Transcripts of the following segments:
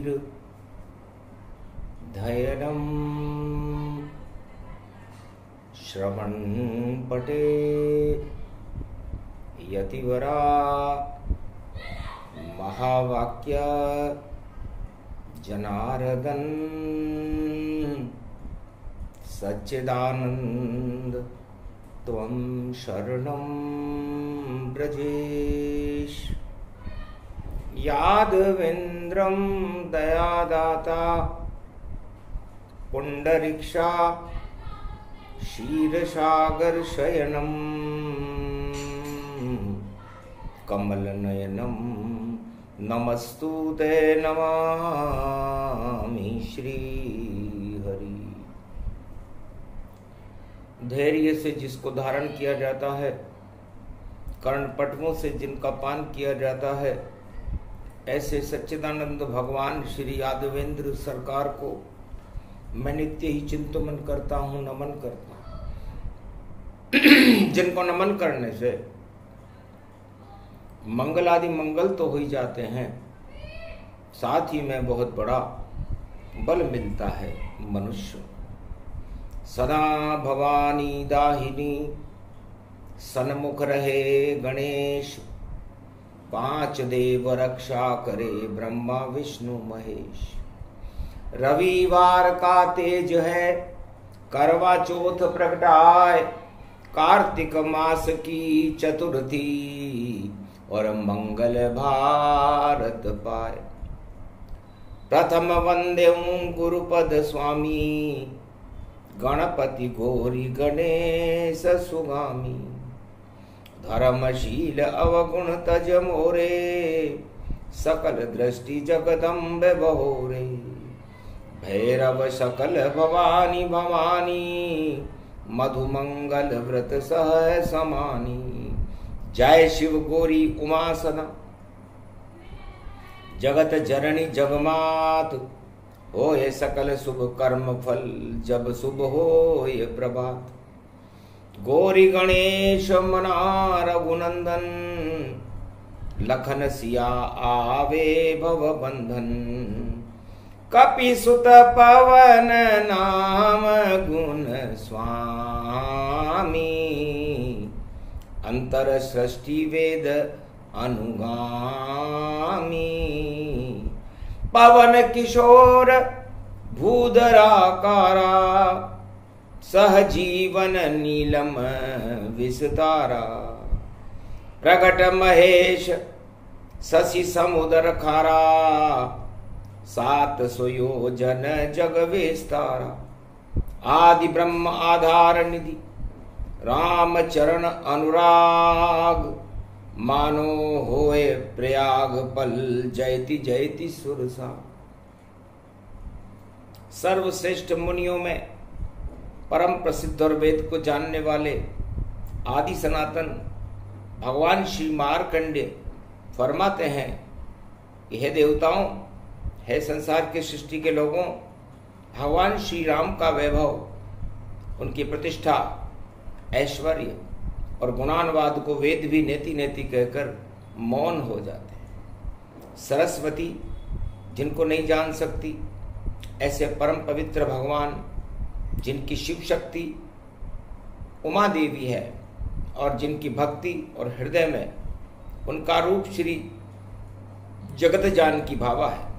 धीर धैर्यं श्रवण पटे यतिवरा महावाक्य जनार्दन सच्चिदानंद त्वं शरणं ब्रजेश। यादवेन्द्रं दयादाता पुंडरीक्षा क्षीरसागर शयनं कमलनयनं नमस्तुते नमामि श्रीहरि। धैर्य से जिसको धारण किया जाता है, कर्णपटवों से जिनका पान किया जाता है, ऐसे सच्चिदानंद भगवान श्री यादवेंद्र सरकार को मैं नित्य ही चिंतन करता हूँ, नमन करता हूँ। जिनको नमन करने से मंगल आदि मंगल तो हो ही जाते हैं, साथ ही में बहुत बड़ा बल मिलता है मनुष्य। सदा भवानी दाहिनी सन्मुख रहे गणेश, पांच देव रक्षा करे ब्रह्मा विष्णु महेश। रविवार का तेज है करवा चौथ प्रगटाए, कार्तिक मास की चतुर्थी और मंगल भारत पाए। प्रथम वंदे गुरुपद स्वामी, गणपति गौरी गणेश सुगामी। धर्मशील अवगुण तज मोरे, सकल दृष्टि जगदम्बे बहोरे। भैरव सकल भवानी भवानी, मधुमंगल व्रत सह समानी। जय शिव गौरी उमा सदा, जगत जननी जगमात। होए सकल शुभ कर्म फल, जब शुभ होए प्रभात। गौरी गणेश मना रघुनंदन, लखन सिया आवे भव बंधन। कपि सुत पवन नाम गुण स्वामी, अंतर सृष्टि वेद अनुगामी। पवन किशोर भूधराकारा, सहजीवन नीलम विस्तारा। प्रगट महेश शशि समुद्र खारा, सात सुयोजन जग विस्तारा। आदि ब्रह्म आधार निधि, राम चरण अनुराग। मानो होए प्रयाग पल, जयति जयति सुरसा। सर्वश्रेष्ठ मुनियों में परम प्रसिद्ध और वेद को जानने वाले आदि सनातन भगवान श्री मार्कंडेय फरमाते हैं कि हे देवताओं, हे संसार के सृष्टि के लोगों, भगवान श्री राम का वैभव, उनकी प्रतिष्ठा, ऐश्वर्य और गुणानुवाद को वेद भी नेति नेति कहकर मौन हो जाते हैं। सरस्वती जिनको नहीं जान सकती, ऐसे परम पवित्र भगवान जिनकी शिव शक्ति उमा देवी है और जिनकी भक्ति और हृदय में उनका रूप श्री जगत जानकी भावा है।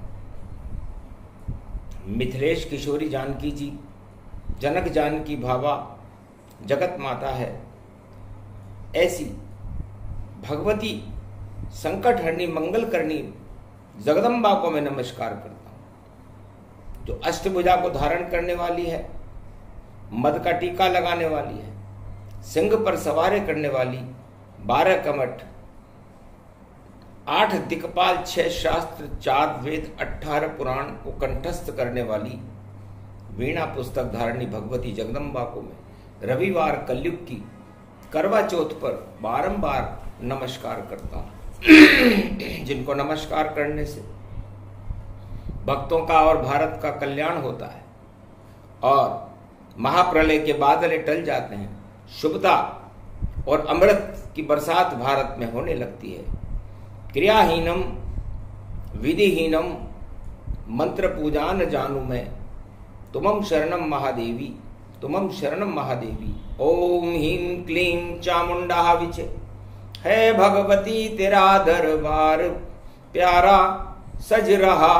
मिथिलेश किशोरी जानकी जी जनक जानकी भावा जगत माता है। ऐसी भगवती संकट हरणी मंगल करनी जगदम्बा को मैं नमस्कार करता हूं, जो अष्टभुजा को धारण करने वाली है, मद का टीका लगाने वाली है, सिंह पर सवारी करने वाली, 12 कमठ, 8 दिक्पाल, 6 शास्त्र, 4 वेद, 18 पुराण को कंठस्थ करने वाली वीणा पुस्तक धारणी भगवती जगदम्बा को मैं रविवार कलयुग की करवा चौथ पर बारंबार नमस्कार करता हूं। जिनको नमस्कार करने से भक्तों का और भारत का कल्याण होता है और महाप्रलय के बादल टल जाते हैं, शुभता और अमृत की बरसात भारत में होने लगती है। क्रियाहीनम विधिहीनम मंत्र पूजा न जानू मैं, तुमं शरणम महादेवी, तुमं शरणम महादेवी। ओम ह्रीं क्लीं चामुंडा विचे, है भगवती तेरा दरबार प्यारा सज रहा,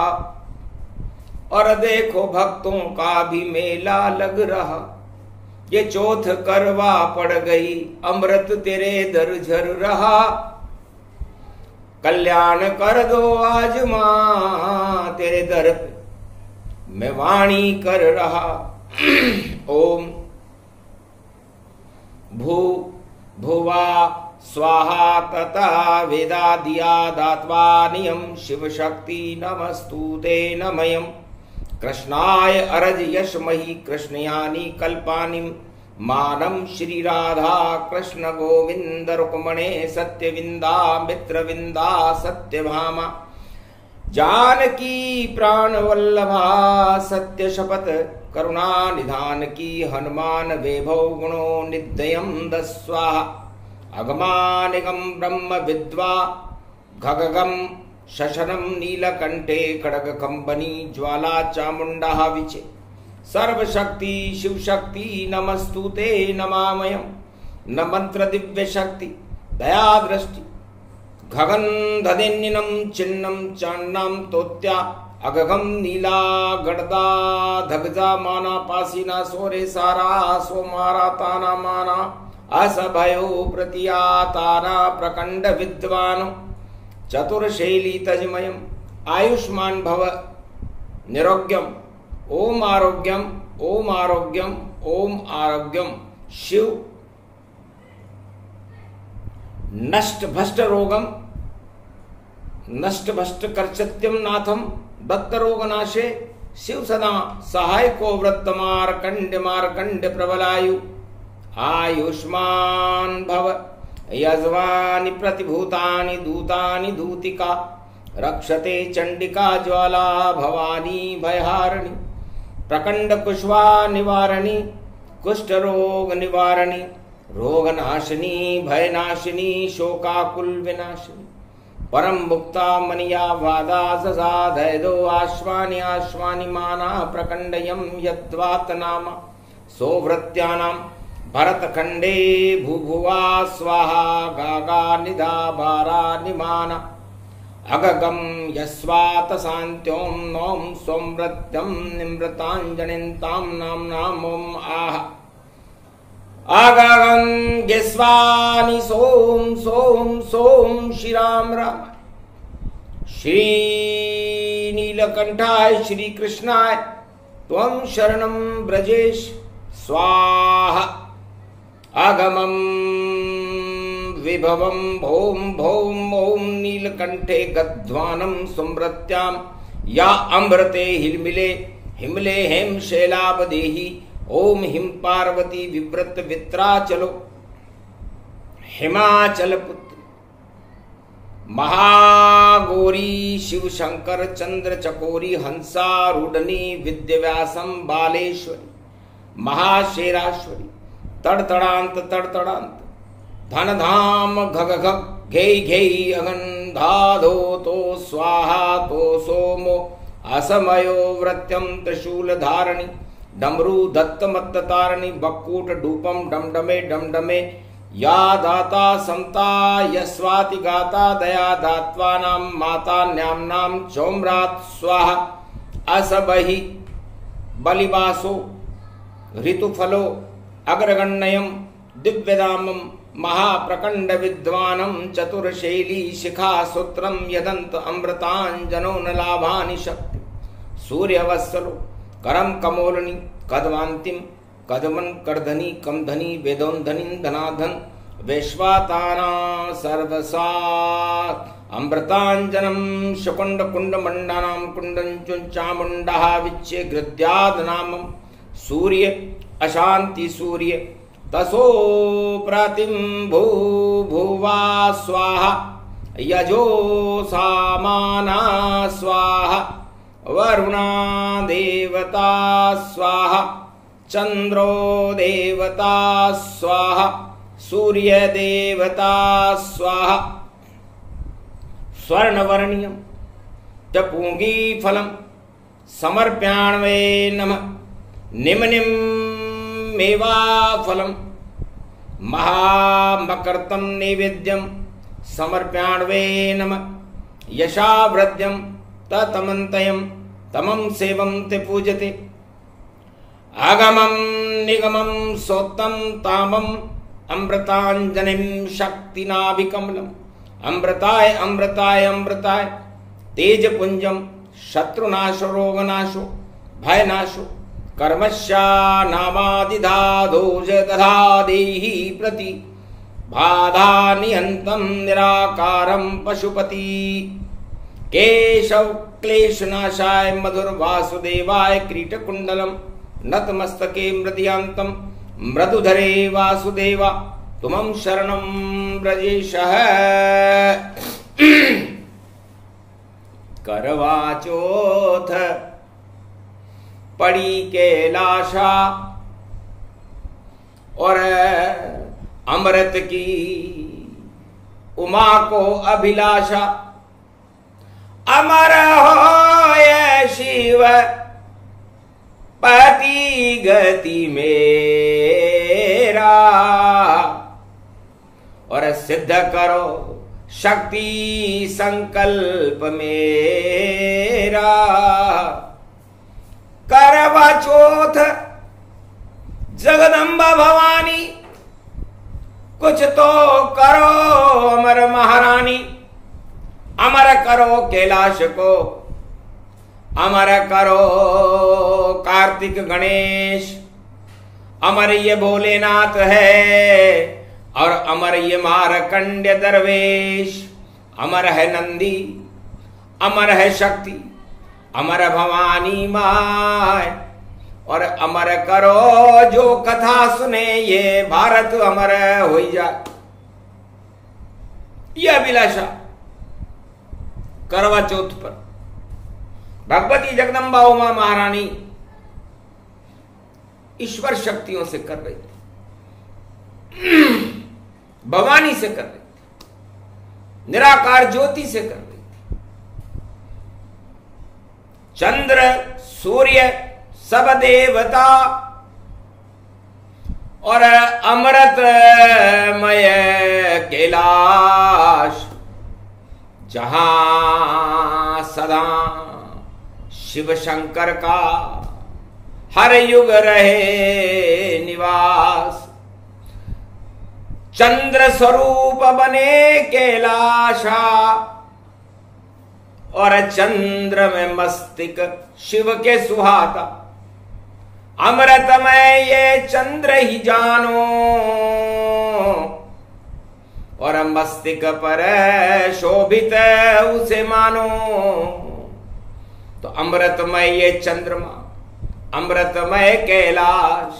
और देखो भक्तों का भी मेला लग रहा। ये चौथ करवा पड़ गई, अमृत तेरे दर झर रहा, कल्याण कर दो आज मां तेरे दर पे मैं वाणी कर रहा। ओम भू भुवा स्वाहा तथा वेदादिया दात्वा नियम, शिव शक्ति नमस्तुते नमयम्। कृष्णाय अरज यशमहि कृष्णयानी कल्पानिम, मानम श्री राधा कृष्ण गोविंद रुक्मणे सत्यविंदा मित्रविंदा सत्यभामा, जानकी प्राण वल्लभा सत्य शपथ करुणा निधान की, हनुमान वैभव गुणो नित्ययम दस्वाहा। अगमानिगम ब्रह्म विद्वा घगगम शशनम नीलकंठे खड़ग कंबनी ज्वाला चामुंडा विचे, सर्वशक्ति शिव शक्ति नमस्तुते नमामयम्। न मंत्र दिव्य शक्ति दया दृष्टि गगन धदिन्यनम चिन्नम चान्नम तोत्या, अगगम नीला गड़दा धगजा माना पासीना, सोरे सारा सोमारा ताना माना, असभयो प्रतियाताना प्रकंड विद्वान, चतुर्शैली तजमयम। आयुष्मान भव निरोग्यम, ओम आरोग्यम ओम आरोग्यम ओम आरोग्यम। शिव नष्ट भष्ट रोगम नष्ट भष्ट कर्चत्यम नाथम, दत्त रोग नाशे शिव सदा सहायको व्रत मार्कंड मार्कंड प्रबलायु। आयुष्मान भव यजवानि प्रतिभूतानि दूतानि दूतिका, रक्षते चंडिका ज्वाला भवानी भयहारिणी, प्रकंड कुष्वा निवारणी कुष्ठ रोग निवारणी, रोग नाशिनी भयनाशिनी शोकाकुल विनाशिनी, परम मुक्ता मनिया वादा ससाधयदो, आश्वानि आश्वानि माना प्रकंडयम यद्वात नाम, सोवृत्यानां भरतखंडे भूभुवा स्वाहा, गागा निधा बारा निमाना, अगगम यस्वात शांत्यों नौम सोमृत्यम निमृतांजनिताम नाम नाम ओम आह, आगगम यस्वानि सोम सोम सोम श्री राम राम। श्री नीलकंठाय श्री कृष्णाय त्वं शरणं ब्रजेश स्वाहा। आगमं विभवं भौम भौम ओम नीलकंठे गद्वानं सुमृत्यां, या अमृते हिमले हिमले हेम शैलापदेहि, ओम हिम पार्वती विव्रत वित्राचलो हिमाचल पुत्र, महागौरी शिव शंकर चंद्र चकोरी, हंसारूढ़नी विद्याव्यासम बालेश्वरी, महाशेराश्वरी, तड़तड़ांत तड़तड़ांत, धन धाम घग घग घे घे अगन, धाधो तो स्वाहा तो सोमो, असमयो व्रत्यम त्रिशूल धारणी, डमरू दत्त मत्त तारणी, बक्कूट डूपम डमडमे डमडमे, या दाता समता यस्वाति गाता, दया दात्वानां माता न्याम्नां चौम्रात स्वाहा। असबहि बलिवासो ऋतुफलो अग्रगण्यम, दिव्यदामम महाप्रकंड विद्वानम, चतुर्शैली शिखा सूत्रम, यदंत अमृतांजनो न लाभानि शक्ति, सूर्यवत्सलो करम कमोलनी, कदवांतिम कदमन करधनी कमधनी, वेदोन्धनी धनाधन, वैश्वाताना सर्वसात्, अमृतांजनम शकुंड कुंड मंडानाम कुंडं चामुंडा विच्चे गृद्याद नामम, सूर्य अशांति सूर्य तसो प्रतिम भू भुवा स्वाहा, यजो सामाना स्वाहा, वरुणा देवता स्वाहा, चंद्रो देवता स्वाहा, सूर्य देवता स्वाहा। स्वर्णवर्णीयम जपूंगी फलम समर्प्याण्वे नमः। निम्निम मेवा फलम महामकर्तम नैवेद्यम समर्प्याण्वे नमः। यशावृद्यम ततमन्तयम तमं सेवं ते पूजते। आगमं निगमं सोत्तम तामम अमृतांजनिम शक्तिनाभिकमलम। अमृताय अमृताय अमृताय तेजपुंजम शत्रुनाशो रोगनाशो भयनाशो कर्मश्यानामादिधादोज दधादेहि प्रति बाधा निहंतम निराकारं पशुपति। केशव क्लेशनाशाय मधुर वासुदेवाय क्रीटकुंडलम नतमस्तके मृदयांतम मृदुधरे वासुदेवा तुमं शरणं व्रजेशः। करवाचौथ पड़ी कैलाशा और अमृत की उमा को अभिलाषा। अमर हो ये शिव पति गति मेरा और सिद्ध करो शक्ति संकल्प मेरा। करवा चौथ जगदम्बा भवानी कुछ तो करो अमर महारानी। अमर करो कैलाश को अमर करो कार्तिक गणेश। अमर ये भोलेनाथ है और अमर ये मारकंड्य दरवेश। अमर है नंदी अमर है शक्ति अमर भवानी माय और अमर करो जो कथा सुने ये भारत अमर हो जाए। ये अभिलाषा करवा चौथ पर भगवती जगदम्बा उमा महारानी ईश्वर शक्तियों से कर रही थी, भवानी से कर रही थी, निराकार ज्योति से कर रही थी। चंद्र सूर्य सब देवता और अमृतमय कैलाश जहां सदा शिव शंकर का हर युग रहे निवास। चंद्र स्वरूप बने कैलाशा और चंद्र में मस्तिष्क शिव के सुहाता। अमृतमय ये चंद्र ही जानो और मस्तिष्क पर शोभित उसे मानो। तो अमृतमय ये चंद्रमा अमृतमय कैलाश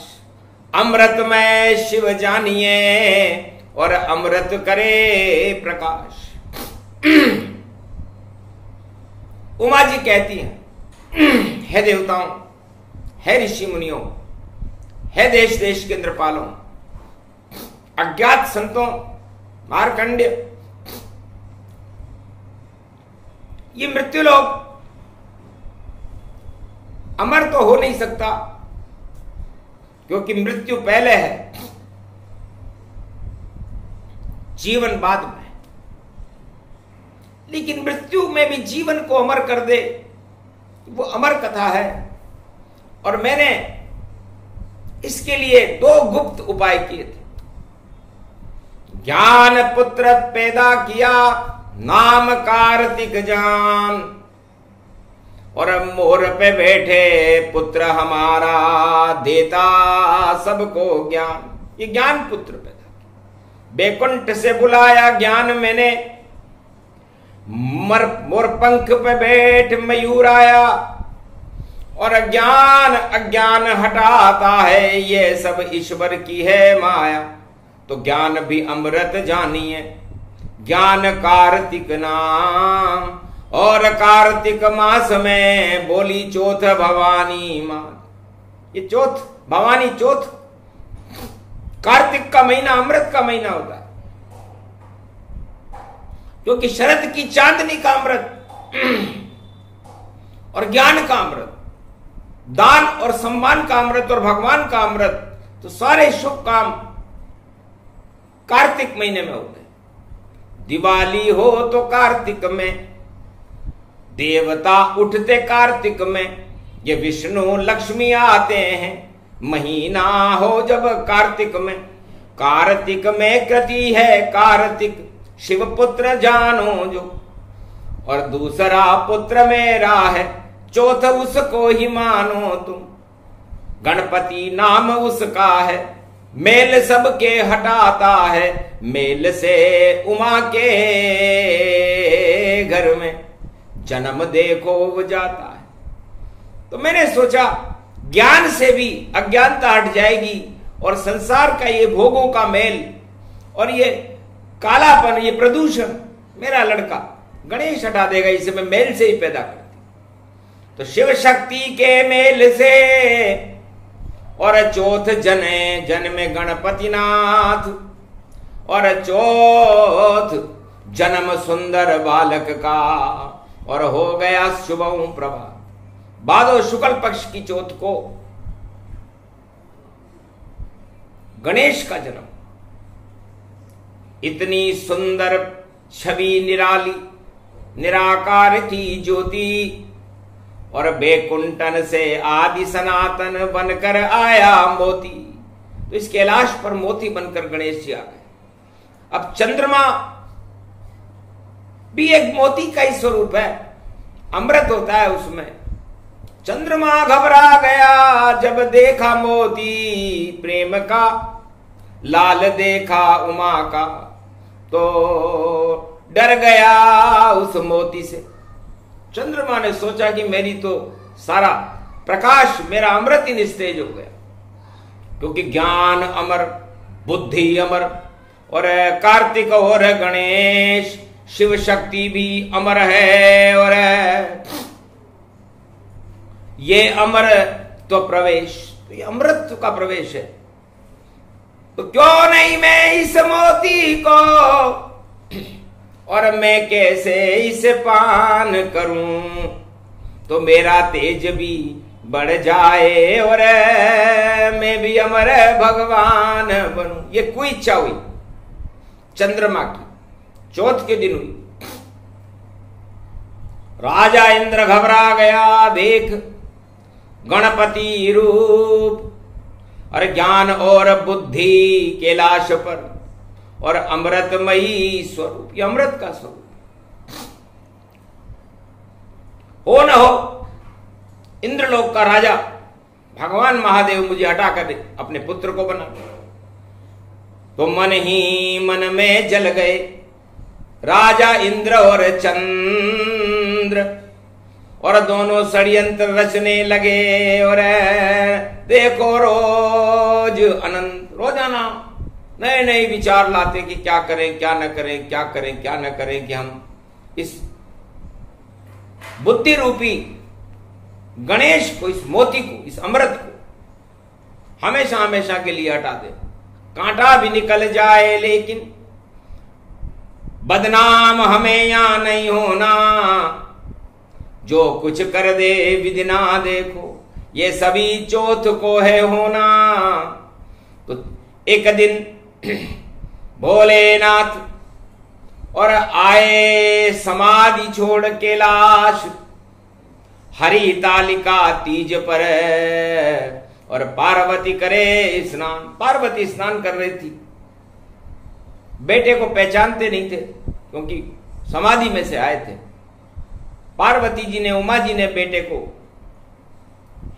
अमृतमय शिव जानिए और अमृत करे प्रकाश। उमा जी कहती हैं, हे देवताओं, हे ऋषि मुनियों, हे देश देश के इंद्रपालों, अज्ञात संतों, मार्कंड्य, ये मृत्युलोक अमर तो हो नहीं सकता क्योंकि मृत्यु पहले है, जीवन बाद में। लेकिन मृत्यु में भी जीवन को अमर कर दे वो अमर कथा है। और मैंने इसके लिए 2 गुप्त उपाय किए थे। ज्ञान पुत्र पैदा किया नाम कार्तिक जान और मोर पे बैठे पुत्र हमारा देता सबको ज्ञान। ये ज्ञान पुत्र पैदा किया। बैकुंठ से बुलाया ज्ञान मैंने, मोर पंख पे बैठ मयूर आया और ज्ञान अज्ञान हटाता है, ये सब ईश्वर की है माया। तो ज्ञान भी अमृत जानिए, ज्ञान कार्तिक नाम और कार्तिक मास में बोली चौथ भवानी मां। ये चौथ भवानी चौथ, कार्तिक का महीना अमृत का महीना होता है क्योंकि शरद की चांदनी का अमृत और ज्ञान का अमृत दान और सम्मान का अमृत और भगवान का अमृत, तो सारे शुभ काम कार्तिक महीने में होते हैं। दिवाली हो तो कार्तिक में, देवता उठते कार्तिक में, ये विष्णु लक्ष्मी आते हैं। महीना हो जब कार्तिक में, कार्तिक में कृति है कार्तिक, शिव पुत्र जानो जो। और दूसरा पुत्र मेरा है, चौथ उसको ही मानो तुम। गणपति नाम उसका है, मेल सबके हटाता है। मेल से उमा के घर में जन्म देखो वो जाता है। तो मैंने सोचा ज्ञान से भी अज्ञानता हट जाएगी और संसार का ये भोगों का मेल और ये कालापन, ये प्रदूषण मेरा लड़का गणेश हटा देगा। इसे मैं मेल से ही पैदा करती। तो शिव शक्ति के मेल से और चौथ जने जन में गणपति नाथ, और चौथ जन्म सुंदर बालक का, और हो गया शुभम प्रभा। भादो शुक्ल पक्ष की चौथ को गणेश का जन्म। इतनी सुंदर छवि निराली, निराकार थी ज्योति, और बेकुंठन से आदि सनातन बनकर आया मोती। तो इस कैलाश पर मोती बनकर गणेश जी आ गए। अब चंद्रमा भी एक मोती का ही स्वरूप है, अमृत होता है उसमें। चंद्रमा घबरा गया जब देखा मोती, प्रेम का लाल देखा उमा का, तो डर गया उस मोती से। चंद्रमा ने सोचा कि मेरी तो सारा प्रकाश, मेरा अमृत ही निस्तेज हो गया, क्योंकि ज्ञान अमर, बुद्धि अमर, और कार्तिक और गणेश शिव शक्ति भी अमर है। और ये अमर तो प्रवेश, तो ये अमृत का प्रवेश है। तो क्यों नहीं मैं इस मोती को, और मैं कैसे इसे पान करूं, तो मेरा तेज भी बढ़ जाए और मैं भी अमर भगवान बनूं। ये कोई इच्छा हुई चंद्रमा की, चौथ के दिन हुई। राजा इंद्र घबरा गया, देख गणपति रूप, और ज्ञान और बुद्धि कैलाश पर, और अमृतमयी स्वरूप, ये अमृत का स्वरूप। हो न हो इंद्रलोक का राजा भगवान महादेव मुझे हटाकर दे, अपने पुत्र को बना। तो मन ही मन में जल गए राजा इंद्र और चंद्र, और दोनों षड्यंत्र रचने लगे। और देखो रोज अनंत, रोजाना नए नए विचार लाते कि क्या करें क्या न करें, क्या करें क्या न करें, कि हम इस बुद्धि रूपी गणेश को, इस मोती को, इस अमृत को हमेशा हमेशा के लिए हटा दे। कांटा भी निकल जाए लेकिन बदनाम हमें यहां नहीं होना। जो कुछ कर दे विधि ना देखो, ये सभी चौथ को है होना। तो एक दिन भोलेनाथ और आए समाधि छोड़ कैलाश, हरि तालिका तीज पर, और पार्वती करे स्नान। पार्वती स्नान कर रही थी, बेटे को पहचानते नहीं थे क्योंकि समाधि में से आए थे। पार्वती जी ने, उमा जी ने बेटे को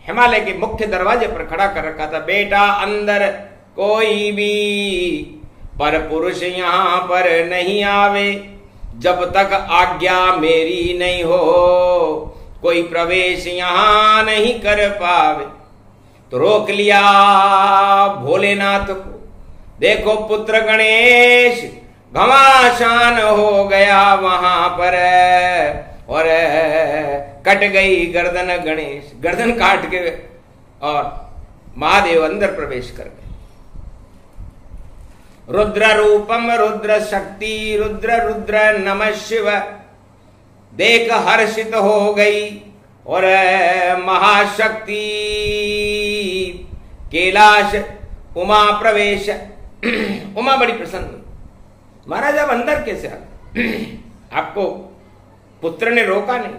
हिमालय के मुख्य दरवाजे पर खड़ा कर रखा था। बेटा अंदर कोई भी पर पुरुष यहां पर नहीं आवे, जब तक आज्ञा मेरी नहीं हो कोई प्रवेश यहां नहीं कर पावे। तो रोक लिया भोलेनाथ को। देखो पुत्र गणेश घमासान हो गया वहां पर, और कट गई गर्दन गणेश, गर्दन काट के, और महादेव अंदर प्रवेश कर गए। रुद्र रूपम रुद्र शक्ति, रुद्र रुद्र नमः शिव, देख हर्षित हो गई और महाशक्ति कैलाश उमा प्रवेश। उमा बड़ी प्रसन्न, महाराज अब अंदर कैसे आ गए? आपको पुत्र ने रोका नहीं।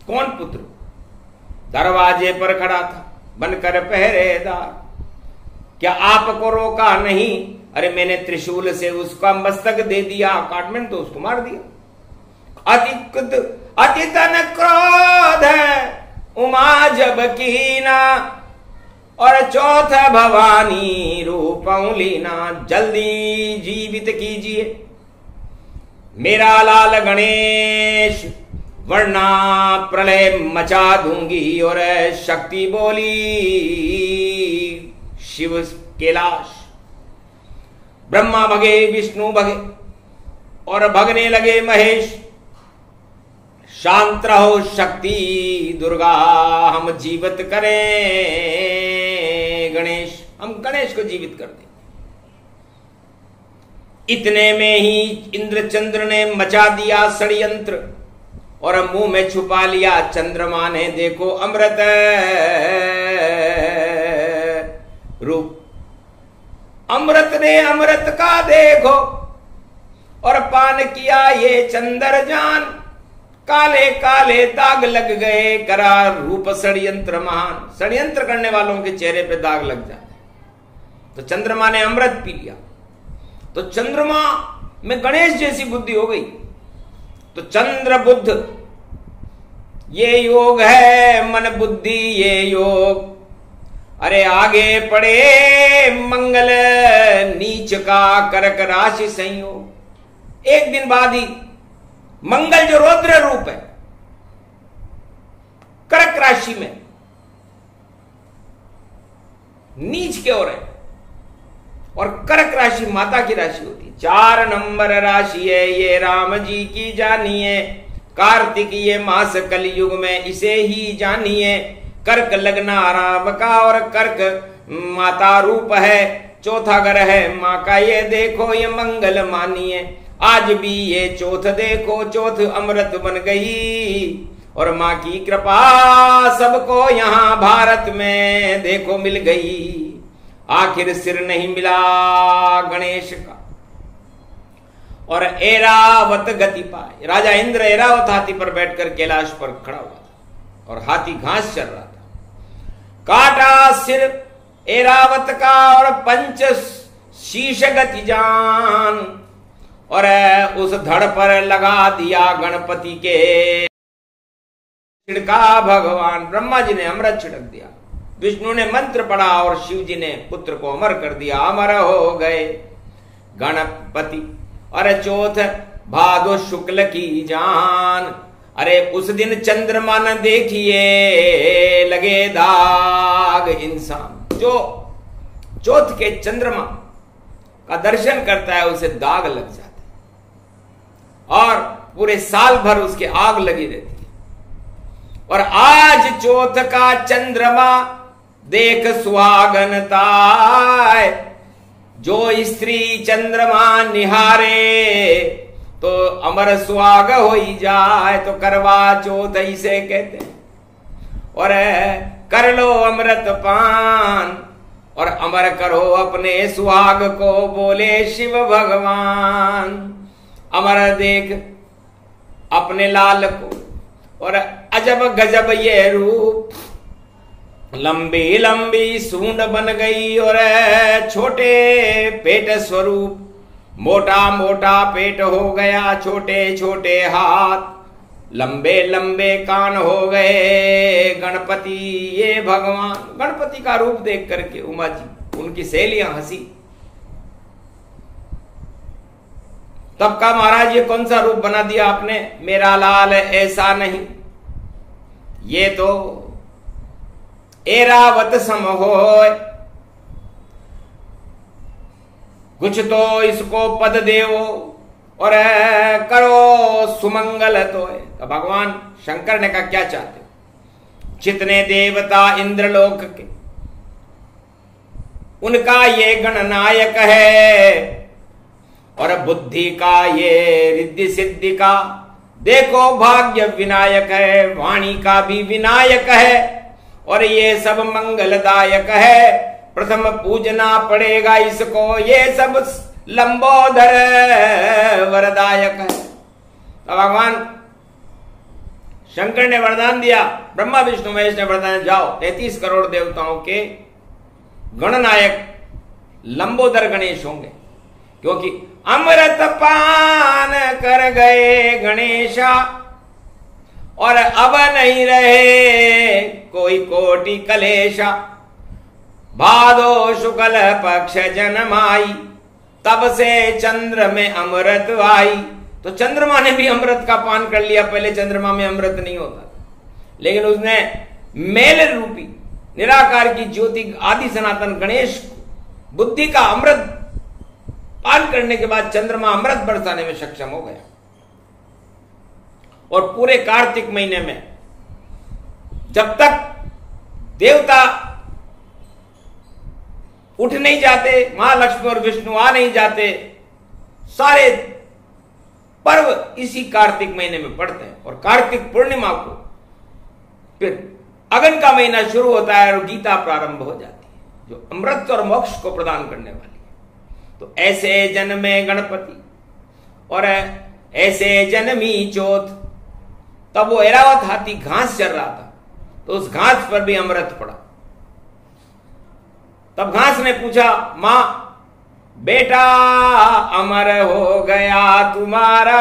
कौन पुत्र? दरवाजे पर खड़ा था बनकर पहरेदार। क्या आपको रोका नहीं? अरे मैंने त्रिशूल से उसका मस्तक दे दिया, काटमेंट तो उसको मार दिया। अतितन क्रोध उमा जब कीना, और चौथा भवानी रूपं लीना। जल्दी जीवित कीजिए मेरा लाल गणेश, वरना प्रलय मचा दूंगी। और शक्ति बोली शिव कैलाश। ब्रह्मा भगे, विष्णु भगे और भगने लगे महेश। शांत रहो शक्ति दुर्गा, हम जीवित करें गणेश, हम गणेश को जीवित कर दें। इतने में ही इंद्रचंद्र ने मचा दिया षड्यंत्र और मुंह में छुपा लिया चंद्रमा ने। देखो अमृत रूप, अमृत ने अमृत का देखो और पान किया ये चंद्र जान। काले काले दाग लग गए, करा रूप षड्यंत्र महान। षड्यंत्र करने वालों के चेहरे पे दाग लग जाते। तो चंद्रमा ने अमृत पी लिया, तो चंद्रमा में गणेश जैसी बुद्धि हो गई। तो चंद्र बुद्ध ये योग है, मन बुद्धि ये योग। अरे आगे पड़े मंगल नीच का कर्क राशि संयोग। एक दिन बाद ही मंगल जो रौद्र रूप है कर्क राशि में नीच की ओर है, और कर्क राशि माता की राशि होती है। 4 नंबर राशि है ये, राम जी की जानिए। कार्तिक ये मास कलयुग में इसे ही जानिए। कर्क लगना राम का और कर्क माता रूप है। चौथा घर है माँ का, ये देखो ये मंगल मानिए। आज भी ये चौथ देखो, चौथ अमृत बन गई। और माँ की कृपा सबको यहाँ भारत में देखो मिल गई। आखिर सिर नहीं मिला गणेश का और ऐरावत गति पाए। राजा इंद्र ऐरावत हाथी पर बैठकर कैलाश पर खड़ा हुआ था और हाथी घास चर रहा था। काटा सिर ऐरावत का और पंच शीश गति जान, और उस धड़ पर लगा दिया गणपति के छिड़का भगवान। ब्रह्मा जी ने अमृत छिड़क दिया, विष्णु ने मंत्र पढ़ा और शिव जी ने पुत्र को अमर कर दिया। अमर हो गए गणपति। अरे चौथ भादो शुक्ल की जान। अरे उस दिन चंद्रमा न देखिए लगे दाग इंसान। जो चौथ के चंद्रमा का दर्शन करता है उसे दाग लग जाता है और पूरे साल भर उसके आग लगी रहती है। और आज चौथ का चंद्रमा देख सुहागनता, जो स्त्री चंद्रमा निहारे तो अमर सुहाग हो ही जाए। तो करवा चौथ इसे कहते हैं। और कर लो अमृत पान और अमर करो अपने सुहाग को, बोले शिव भगवान। अमर देख अपने लाल को और अजब गजब ये रूप। लंबी लंबी सूंड बन गई और छोटे पेट स्वरूप। मोटा मोटा पेट हो गया, छोटे छोटे हाथ, लंबे लंबे कान हो गए। गणपति ये भगवान, गणपति का रूप देख करके उमा जी उनकी सहेलियां हंसी। तब का महाराज ये कौन सा रूप बना दिया आपने? मेरा लाल ऐसा नहीं, ये तो ऐरावत सम होय। कुछ तो इसको पद देवो और करो सुमंगल तो है। तो भगवान शंकर ने कहा क्या चाहते हो? जितने देवता इंद्रलोक के उनका ये गणनायक है और बुद्धि का ये रिद्धि सिद्धि का देखो भाग्य विनायक है, वाणी का भी विनायक है, और ये सब मंगलदायक है। प्रथम पूजना पड़ेगा इसको, ये सब लंबोदर वरदायक है। तो भगवान शंकर ने वरदान दिया, ब्रह्मा विष्णु महेश ने वरदान, जाओ 33 करोड़ देवताओं के गणनायक लंबोदर गणेश होंगे, क्योंकि अमृत पान कर गए गणेशा और अब नहीं रहे कोई कोटि कलेशा। भादो शुक्ल पक्ष जन्माई, तब से चंद्र में अमृत आई। तो चंद्रमा ने भी अमृत का पान कर लिया। पहले चंद्रमा में अमृत नहीं होता, लेकिन उसने मेल रूपी निराकार की ज्योति आदि सनातन गणेश बुद्धि का अमृत पान करने के बाद चंद्रमा अमृत बरसाने में सक्षम हो गया। और पूरे कार्तिक महीने में जब तक देवता उठ नहीं जाते, महालक्ष्मी और विष्णु आ नहीं जाते, सारे पर्व इसी कार्तिक महीने में पड़ते हैं। और कार्तिक पूर्णिमा को फिर अगन का महीना शुरू होता है और गीता प्रारंभ हो जाती है, जो अमृत और मोक्ष को प्रदान करने वाली है। तो ऐसे जन्मे गणपति और ऐसे जन्मी चौथ। तब वो ऐरावत हाथी घास चर रहा था, तो उस घास पर भी अमृत पड़ा। तब घास ने पूछा, मां बेटा अमर हो गया तुम्हारा,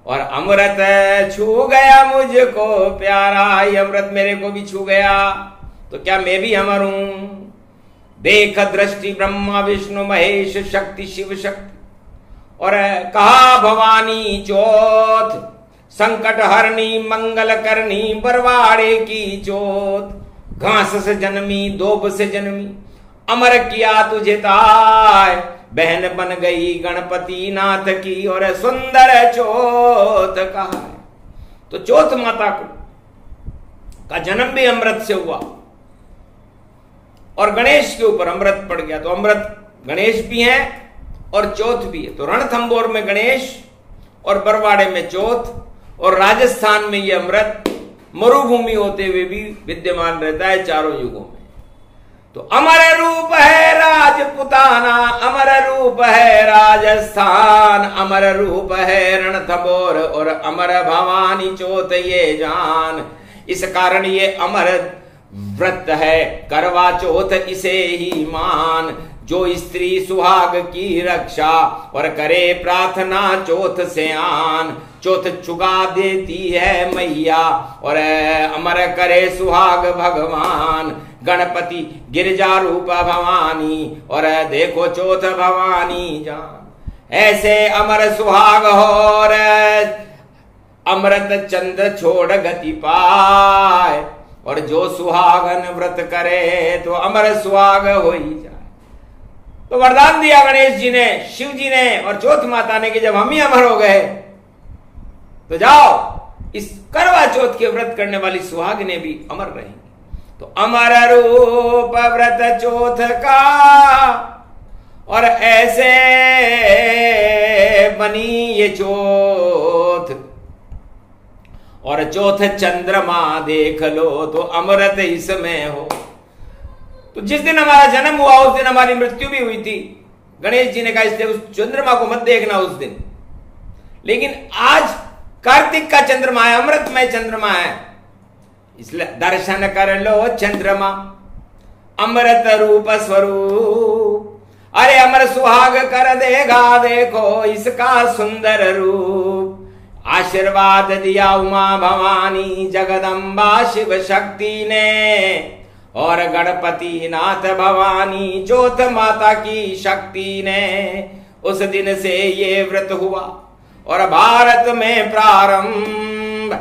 और अमृत छू गया मुझको प्यारा। ये अमृत मेरे को भी छू गया, तो क्या मैं भी अमर हूं? देख दृष्टि ब्रह्मा विष्णु महेश शक्ति शिव शक्ति। और कहा भवानी चौथ संकट हरणी मंगल करनी बरवाड़े की चौथ। घास से जन्मी दोब से जन्मी अमर किया तुझे ताय, बहन बन गई गणपति नाथ की और सुंदर चौथ कहा है। तो चौथ माता को का जन्म भी अमृत से हुआ और गणेश के ऊपर अमृत पड़ गया। तो अमृत गणेश भी है और चौथ भी है। तो रणथंबोर में गणेश और बरवाड़े में चौथ, और राजस्थान में यह अमृत मरुभूमि होते हुए भी विद्यमान रहता है चारों युगों में। तो अमर रूप है राजपुताना, अमर रूप है राजस्थान, अमर रूप है रणथंबोर और अमर भवानी चौथ ये जान। इस कारण ये अमर व्रत है करवा चौथ इसे ही मान। जो स्त्री सुहाग की रक्षा और करे प्रार्थना चौथ से आन। चौथ चुगा देती है मैया और अमर करे सुहाग भगवान। गणपति गिरजा रूप भवानी और देखो चौथ भवानी जान। ऐसे अमर सुहाग हो और अमृत चंद्र छोड़ गति पाए। और जो सुहागन व्रत करे तो अमर सुहाग हो ही जाए। तो वरदान दिया गणेश जी ने, शिव जी ने और चौथ माता ने कि जब हम ही अमर हो गए तो जाओ इस करवा चौथ के व्रत करने वाली सुहागिनें भी अमर रहेंगी। तो अमर रूप व्रत चौथ का और ऐसे बनी ये चौथ। और चौथ चंद्रमा देख लो तो अमृत इसमें हो। तो जिस दिन हमारा जन्म हुआ उस दिन हमारी मृत्यु भी हुई थी। गणेश जी ने कहा इसलिए उस चंद्रमा को मत देखना उस दिन। लेकिन आज कार्तिक का चंद्रमा है, अमृतमय चंद्रमा है, इसलिए दर्शन कर लो चंद्रमा अमृत रूप स्वरूप। अरे अमर सुहाग कर देगा देखो इसका सुंदर रूप। आशीर्वाद दिया उमा भवानी जगदम्बा शिव शक्ति ने और गणपति नाथ भवानी चौथ माता की शक्ति ने। उस दिन से ये व्रत हुआ और भारत में प्रारंभ।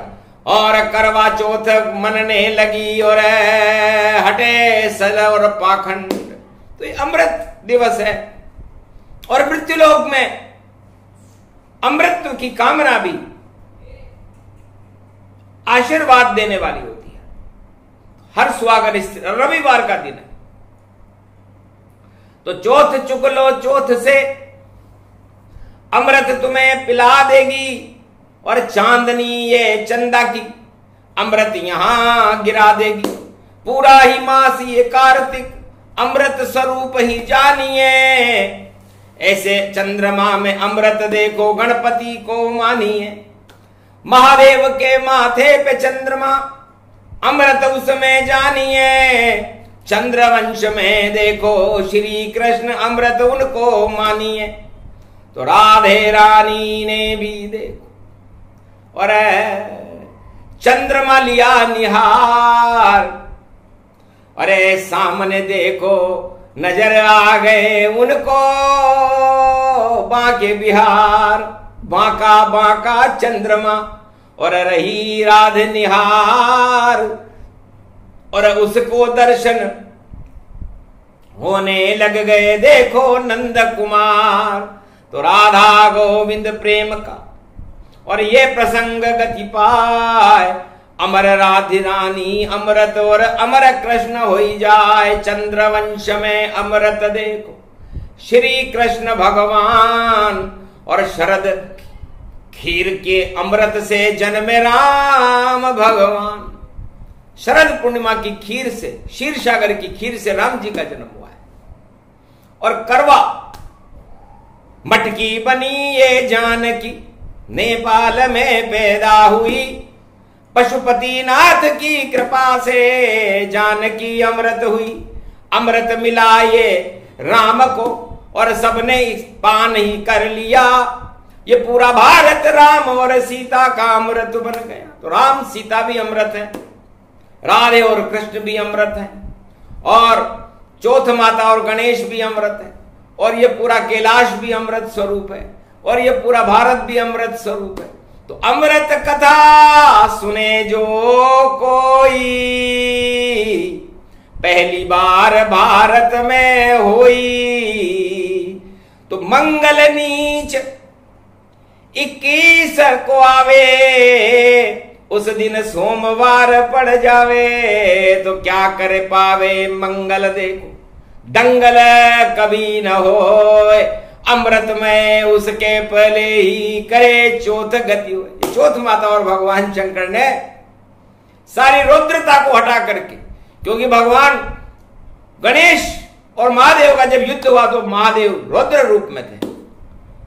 और करवा चौथ मनने लगी और हटे सल और पाखंड। तो ये अमृत दिवस है और मृत्युलोक में अमृत की कामना भी आशीर्वाद देने वाली होती है। हर सुहागन रविवार का दिन है तो चौथ चुक लो, चौथ से अमृत तुम्हें पिला देगी और चांदनी ये चंदा की अमृत यहां गिरा देगी। पूरा ही मास ये कार्तिक अमृत स्वरूप ही जानिए। ऐसे चंद्रमा में अमृत देखो गणपति को मानिए। महादेव के माथे पे चंद्रमा अमृत उसमें जानिए। चंद्रवंश में देखो श्री कृष्ण अमृत उनको मानिए। तो राधे रानी ने भी देखो और चंद्रमा लिया निहार। अरे सामने देखो नजर आ गए उनको बांके बिहार। बांका बांका चंद्रमा और रही राध निहार। और उसको दर्शन होने लग गए देखो नंद कुमार। तो राधा गोविंद प्रेम का और ये प्रसंग गति पाए। अमर राधे रानी अमृत और अमर कृष्ण होई जाए। चंद्रवंश में अमृत देखो श्री कृष्ण भगवान। और शरद खीर के अमृत से जन्मे राम भगवान। शरद पूर्णिमा की खीर से, क्षीर सागर की खीर से राम जी का जन्म हुआ है। और करवा मटकी बनी ये जानकी नेपाल में पैदा हुई। पशुपति नाथ की कृपा से जानकी अमृत हुई। अमृत मिला ये राम को और सबने पान ही कर लिया। ये पूरा भारत राम और सीता का अमृत बन गया। तो राम सीता भी अमृत है, राधे और कृष्ण भी अमृत है, और चौथ माता और गणेश भी अमृत है, और ये पूरा कैलाश भी अमृत स्वरूप है, और ये पूरा भारत भी अमृत स्वरूप है। तो अमृत कथा सुने जो कोई पहली बार भारत में होई। तो मंगल नीच 21 को आवे, उस दिन सोमवार पड़ जावे। तो क्या करे पावे मंगल देखो दंगल कभी न होए। अमृत में उसके पहले ही करे चौथ गति हुई। चौथ माता और भगवान शंकर ने सारी रौद्रता को हटा करके, क्योंकि भगवान गणेश और महादेव का जब युद्ध हुआ तो महादेव रौद्र रूप में थे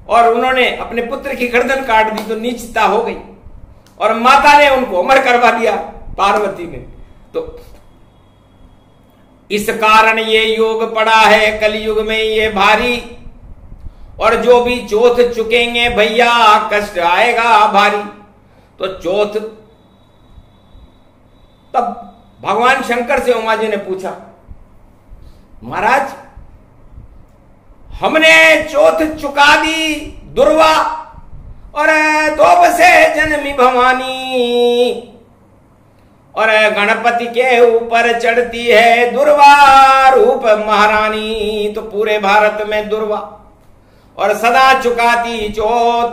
और उन्होंने अपने पुत्र की गर्दन काट दी। तो नीचता हो गई और माता ने उनको अमर करवा दिया पार्वती ने। तो इस कारण ये योग पड़ा है कलयुग में ये भारी। और जो भी चौथ चुकेंगे भैया कष्ट आएगा भारी। तो चौथ, तब भगवान शंकर से उमा जी ने पूछा, महाराज हमने चौथ चुका दी दुर्वा और दोब से जन्मी भवानी, और गणपति के ऊपर चढ़ती है दुर्वा रूप महारानी। तो पूरे भारत में दुर्वा और सदा चुकाती चौथ,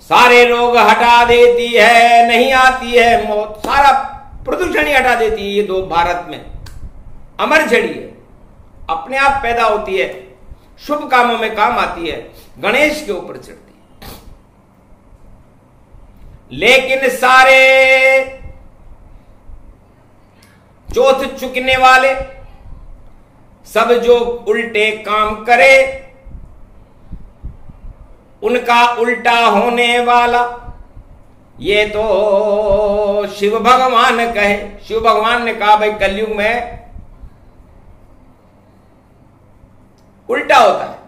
सारे रोग हटा देती है, नहीं आती है मौत, सारा प्रदूषण ही हटा देती है। ये दो भारत में अमर झड़ी है, अपने आप पैदा होती है, शुभ कामों में काम आती है, गणेश के ऊपर चढ़ती है। लेकिन सारे चौथ चुकने वाले सब जो उल्टे काम करे उनका उल्टा होने वाला, ये तो शिव भगवान कहे। शिव भगवान ने कहा भाई कलयुग में उल्टा होता है,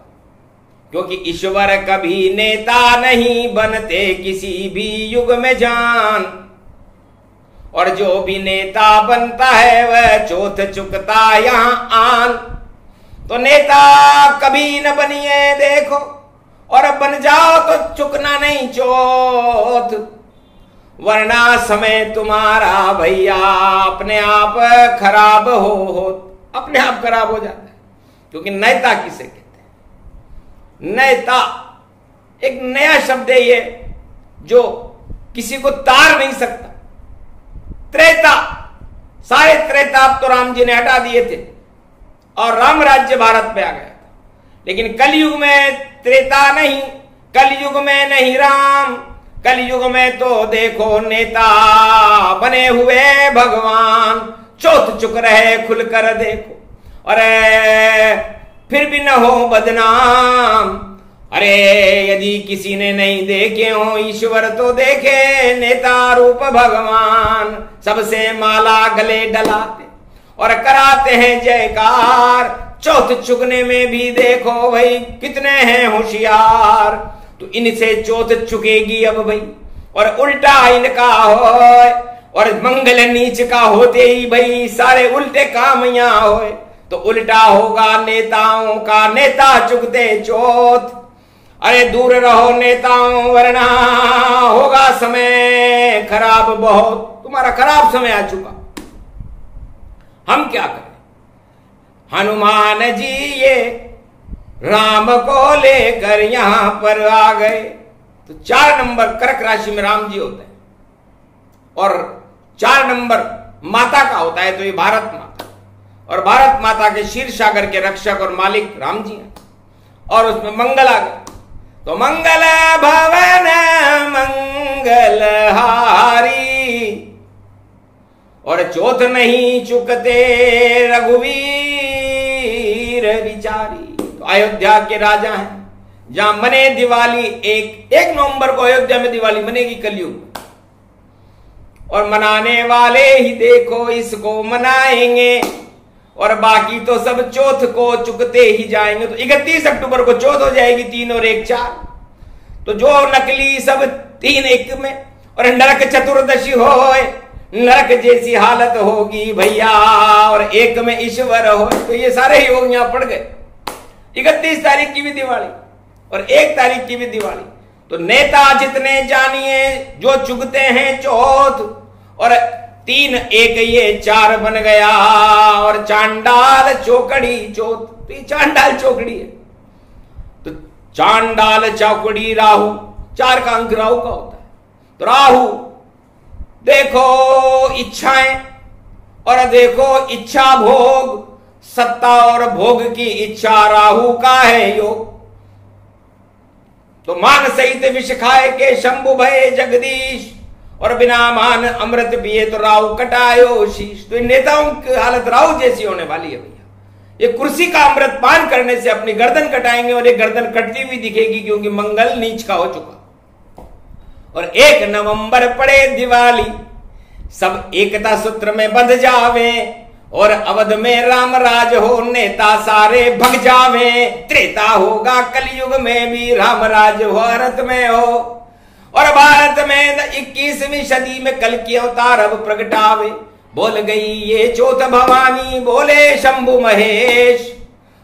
क्योंकि ईश्वर कभी नेता नहीं बनते किसी भी युग में जान, और जो भी नेता बनता है वह चौथ चुकता यहां आन। तो नेता कभी न बनिए देखो, और बन जाओ तो चुकना नहीं चौथ, वरना समय तुम्हारा भैया अपने आप खराब हो अपने आप खराब हो जाता है। क्योंकि नयता किसे कहते हैं? नयता एक नया शब्द है ये, जो किसी को तार नहीं सकता। त्रेता, सारे त्रेता अब तो राम जी ने हटा दिए थे और राम राज्य भारत पे आ गया था। लेकिन कलयुग में त्रेता नहीं, कलयुग में नहीं राम, कलयुग में तो देखो नेता बने हुए भगवान, चौथ चुक रहे खुलकर देखो, अरे फिर भी न हो बदनाम। अरे यदि किसी ने नहीं देखे हो ईश्वर तो देखे नेता रूप भगवान, सबसे माला गले डलाते और कराते हैं जयकार। चौथ चुकने में भी देखो भाई कितने हैं होशियार, तो इनसे चौथ चुकेगी अब भाई और उल्टा इनका हो, और मंगल नीच का होते ही भाई सारे उल्टे काम यहाँ होए, तो उल्टा होगा नेताओं का, नेता चुकते चौथ। अरे दूर रहो नेताओं वरना होगा समय खराब बहुत, तुम्हारा खराब समय आ चुका। हम क्या करें? हनुमान जी ये राम को लेकर यहां पर आ गए। तो 4 नंबर कर्क राशि में राम जी होते हैं और 4 नंबर माता का होता है, तो ये भारत माता, और भारत माता के क्षीर सागर के रक्षक और मालिक राम जी हैं, और उसमें मंगल आ गए। तो मंगल भवन मंगलहारी, और चौथ नहीं चुकते रघुवीर विचारी। तो अयोध्या के राजा हैं, जहां मने दिवाली 1 नवंबर को अयोध्या में दिवाली मनेगी कलयुग, और मनाने वाले ही देखो इसको मनाएंगे, और बाकी तो सब चौथ को चुकते ही जाएंगे। तो 31 अक्टूबर को चौथ हो जाएगी, 3 और 1 4। तो जो नकली सब 3 1 में, और नरक चतुर्दशी हो, नरक जैसी हालत होगी भैया, और 1 में ईश्वर हो, तो ये सारे योग यहां पड़ गए। 31 तारीख की भी दिवाली और 1 तारीख की भी दिवाली। तो नेता जितने जानिए जो चुगते हैं चौथ, और 3 1 ये 4 बन गया, और चांडाल चौकड़ी चौथ, तो ये चांडाल चौकड़ी है। तो चांडाल चौकड़ी राहु, 4 का अंक राहु का होता है। तो राहु देखो इच्छाएं, और देखो इच्छा भोग, सत्ता और भोग की इच्छा राहु का है योग। तो मान सहित विष खाए के शंभु भय जगदीश, और बिना मान अमृत पिए तो राहु कटायो शीश। तो इन नेताओं की हालत राहु जैसी होने वाली है भैया। ये कुर्सी का अमृत पान करने से अपनी गर्दन कटाएंगे, और ये गर्दन कटती हुई दिखेगी, क्योंकि मंगल नीच का हो चुका। और 1 नवंबर पड़े दिवाली, सब एकता सूत्र में बंध जावे, और अवध में राम राज हो, नेता सारे भग जावे। त्रेता होगा कलयुग में भी राम राज भारत में हो, और भारत में 21वीं सदी में कल की अवतार अब प्रगटावे। बोल गई ये चौथ भवानी, बोले शंभु महेश,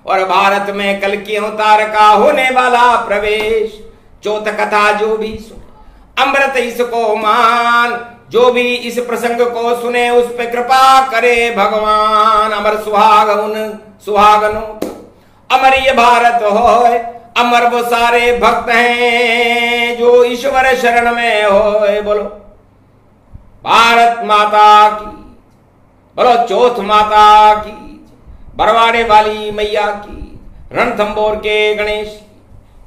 और भारत में कल की अवतार का होने वाला प्रवेश। चौथ कथा जो भी सुने अमृत इसको मान, जो भी इस प्रसंग को सुने उस पे कृपा करे भगवान। अमर सुहागनो अमर ये भारत होए, अमर वो सारे भक्त हैं जो ईश्वर शरण में होए। बोलो भारत माता की, बोलो चौथ माता की, बरवाड़े वाली मैया की, रणथंबोर के गणेश,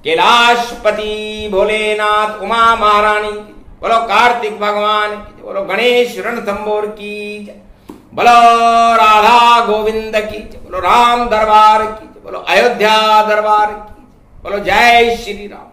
कैलाशपति भोलेनाथ, उमा महारानी की, बोलो कार्तिक भगवान की, बोलो गणेश रणथंबोर की, बोलो राधा गोविंद की, बोलो राम दरबार की, बोलो अयोध्या दरबार की, बोलो जय श्री राम।